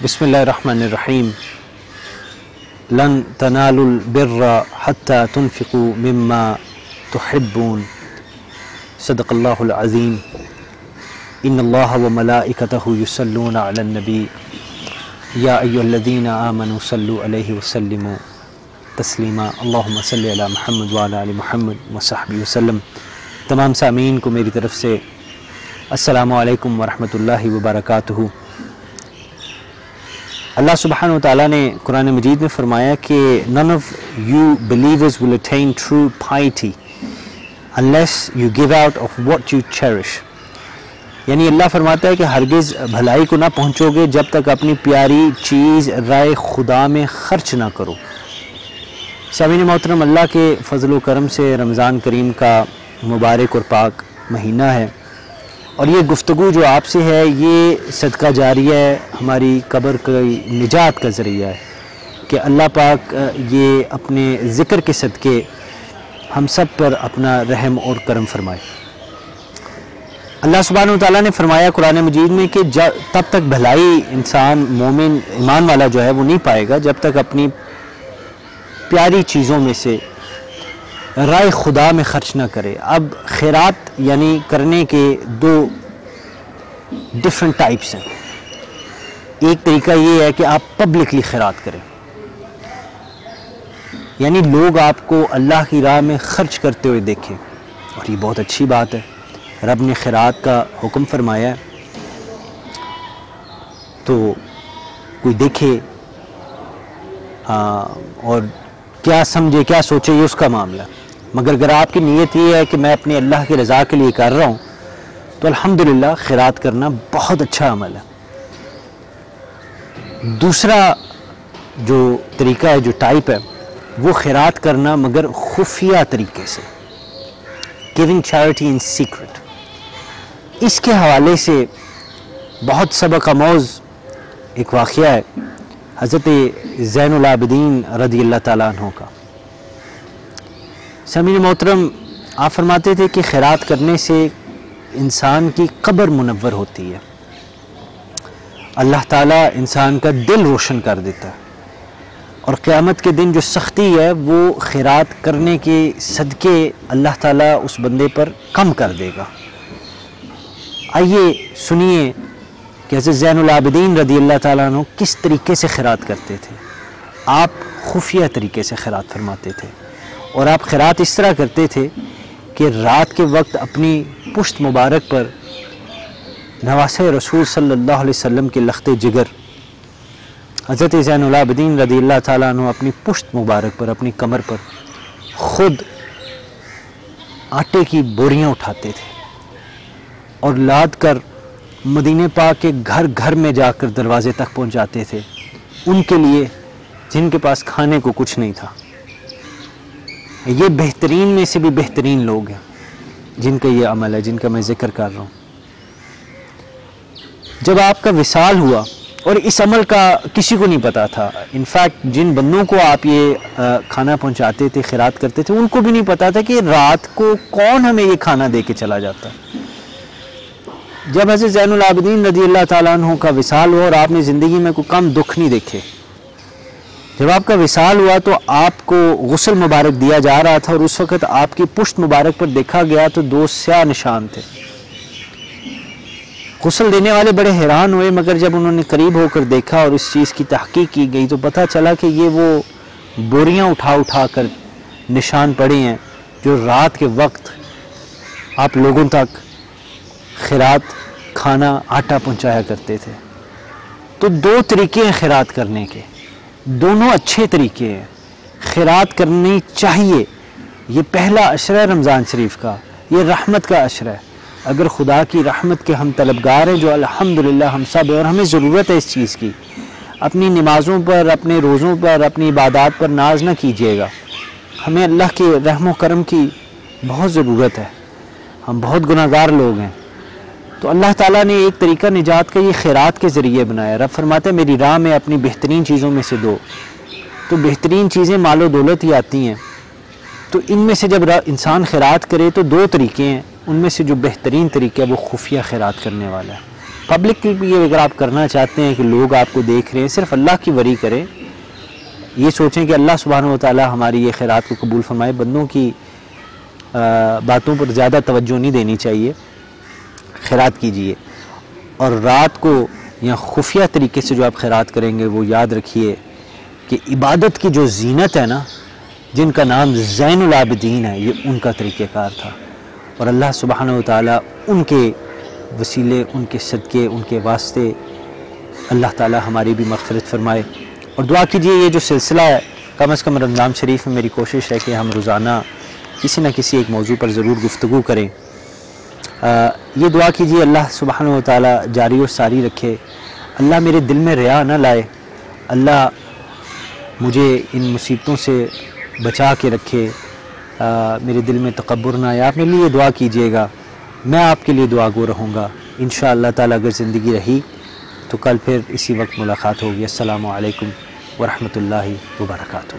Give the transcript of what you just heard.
بسم اللہ الرحمن الرحیم لن تنالوا البر حتى تنفقوا مما تحبون صدق اللہ العظیم ان اللہ وملائکتہ یصلون علی النبی یا ایھا الذین آمنوا صلوا علیہ وسلموا تسلیما اللہم صلی علی محمد وعلی آل محمد وصحبہ وسلم۔ تمام سامعین کو میری طرف سے السلام علیکم ورحمۃ اللہ وبرکاتہ۔ اللہ سبحانہ وتعالیٰ نے قرآن مجید میں فرمایا کہ none of you believers will attain true piety unless you give out of what you cherish۔ یعنی اللہ فرماتا ہے کہ ہرگز بھلائی کو نہ پہنچو گے جب تک اپنی پیاری چیز رائے خدا میں خرچ نہ کرو۔ سامعین محترم، اللہ کے فضل و کرم سے رمضان کریم کا مبارک اور پاک مہینہ ہے، اور یہ گفتگو جو آپ سے ہے یہ صدقہ جاریہ ہے، ہماری قبر کی نجات کا ذریعہ ہے کہ اللہ پاک یہ اپنے ذکر کے صدقے ہم سب پر اپنا رحم اور کرم فرمائے۔ اللہ سبحانہ وتعالیٰ نے فرمایا قرآن مجید میں کہ تب تک بھلائی انسان مومن ایمان والا جو ہے وہ نہیں پائے گا جب تک اپنی پیاری چیزوں میں سے رائے خدا میں خرچ نہ کرے۔ اب خیرات یعنی کرنے کے دو ڈیفرنٹ ٹائپس ہیں۔ ایک طریقہ یہ ہے کہ آپ پبلکلی خیرات کریں، یعنی لوگ آپ کو اللہ کی راہ میں خرچ کرتے ہوئے دیکھیں، اور یہ بہت اچھی بات ہے۔ رب نے خیرات کا حکم فرمایا ہے، تو کوئی دیکھے اور کیا سمجھے کیا سوچے یہ اس کا معاملہ، مگر اگر آپ کی نیت یہ ہے کہ میں اپنے اللہ کی رضا کے لیے کر رہا ہوں تو الحمدللہ خیرات کرنا بہت اچھا عمل ہے۔ دوسرا جو طریقہ ہے، جو ٹائپ ہے، وہ خیرات کرنا مگر خفیہ طریقے سے، giving charity in secret۔ اس کے حوالے سے بہت سبق آموز ایک واقعہ ہے حضرت زین العابدین رضی اللہ تعالیٰ عنہ کا۔ سامعین محترم، آپ فرماتے تھے کہ خیرات کرنے سے انسان کی قبر منور ہوتی ہے، اللہ تعالیٰ انسان کا دل روشن کر دیتا ہے، اور قیامت کے دن جو سختی ہے وہ خیرات کرنے کے صدقے اللہ تعالیٰ اس بندے پر کم کر دے گا۔ آئیے سنیے کہ حضرت زین العابدین رضی اللہ تعالیٰ عنہ کس طریقے سے خیرات کرتے تھے۔ آپ خفیہ طریقے سے خیرات فرماتے تھے، اور آپ خیرات اس طرح کرتے تھے کہ رات کے وقت اپنی پشت مبارک پر نواسۂ رسول صلی اللہ علیہ وسلم کے لخت جگر حضرت زین العابدین رضی اللہ تعالیٰ عنہ اپنی پشت مبارک پر، اپنی کمر پر خود آٹے کی بوریاں اٹھاتے تھے اور لاد کر مدینہ پاک کے گھر گھر میں جا کر دروازے تک پہنچاتے تھے، ان کے لیے جن کے پاس کھانے کو کچھ نہیں تھا۔ یہ بہترین میں سے بھی بہترین لوگ ہیں جن کا یہ عمل ہے، جن کا میں ذکر کر رہا ہوں۔ جب آپ کا وصال ہوا، اور اس عمل کا کسی کو نہیں پتا تھا، انفیکٹ جن بندوں کو آپ یہ کھانا پہنچاتے تھے، خیرات کرتے تھے، ان کو بھی نہیں پتا تھا کہ رات کو کون ہمیں یہ کھانا دے کے چلا جاتا۔ جب حضرت زین العابدین رضی اللہ تعالیٰ عنہ کا وصال ہوا اور آپ نے زندگی میں کوئی کم دکھ نہیں دیکھے، جب آپ کا وصال ہوا تو آپ کو غسل مبارک دیا جا رہا تھا، اور اس وقت آپ کی پشت مبارک پر دیکھا گیا تو دو سیاہ نشان تھے۔ غسل دینے والے بڑے حیران ہوئے، مگر جب انہوں نے قریب ہو کر دیکھا اور اس چیز کی تحقیق کی گئی تو پتہ چلا کہ یہ وہ بوریاں اٹھا اٹھا کر نشان پڑے ہیں جو رات کے وقت آپ لوگوں تک خیرات، کھانا، آٹا پہنچایا کرتے تھے۔ تو دو طریقے ہیں خیرات کرنے کے، دونوں اچھے طریقے ہیں، خیرات کرنی چاہیے۔ یہ پہلا عشرہ ہے رمضان شریف کا، یہ رحمت کا عشرہ ہے۔ اگر خدا کی رحمت کے ہم طلبگار ہیں، جو الحمدللہ ہم سب ہیں، اور ہمیں ضرورت ہے اس چیز کی، اپنی نمازوں پر، اپنے روزوں پر، اپنی عبادات پر ناز نہ کیجیے گا۔ ہمیں اللہ کے رحم و کرم کی بہت ضرورت ہے، ہم بہت گناہگار لوگ ہیں۔ تو اللہ تعالیٰ نے ایک طریقہ نجات کا یہ خیرات کے ذریعے بنایا۔ رب فرماتے ہیں میری راہ میں اپنی بہترین چیزوں میں سے دو، تو بہترین چیزیں مال و دولت ہی آتی ہیں۔ تو ان میں سے جب انسان خیرات کرے تو دو طریقے ہیں، ان میں سے جو بہترین طریقہ ہے وہ خفیہ خیرات کرنے والا ہے، پبلک کے لیے اگر آپ کرنا چاہتے ہیں کہ لوگ آپ کو دیکھ رہے ہیں، صرف اللہ کی وری کریں، یہ سوچیں کہ اللہ سبحانہ و تعالی ہماری یہ خیرات کو قبول فرمائے، بندوں کی باتوں پر زیادہ توجہ نہیں دینی چاہیے، خیرات کیجئے۔ اور رات کو یا خفیہ طریقے سے جو آپ خیرات کریں گے وہ یاد رکھیے کہ عبادت کی جو زینت ہے نا، جن کا نام زین العابدین ہے، یہ ان کا طریقہ کار تھا، اور اللہ سبحانہ و تعالی ان کے وسیلے، ان کے صدقے، ان کے واسطے اللہ تعالی ہماری بھی مغفرت فرمائے۔ اور دعا کیجئے یہ جو سلسلہ ہے، کم از کم رمضان شریف میں میری کوشش ہے کہ ہم روزانہ کسی نہ کسی ایک موضوع پر ضرور گفتگو کریں۔ یہ دعا کیجئے اللہ سبحانہ و تعالی جاری و ساری رکھے، اللہ میرے دل میں ریا نہ لائے، اللہ مجھے ان مصیبتوں سے بچا کے رکھے، میرے دل میں تکبر نہ آئے۔ آپ میرے لیے دعا کیجئے گا، میں آپ کے لیے دعا گو رہوں گا انشاءاللہ تعالی۔ اگر زندگی رہی تو کل پھر اسی وقت ملاقات ہوگی۔ السلام علیکم ورحمۃ اللہ وبرکاتہ۔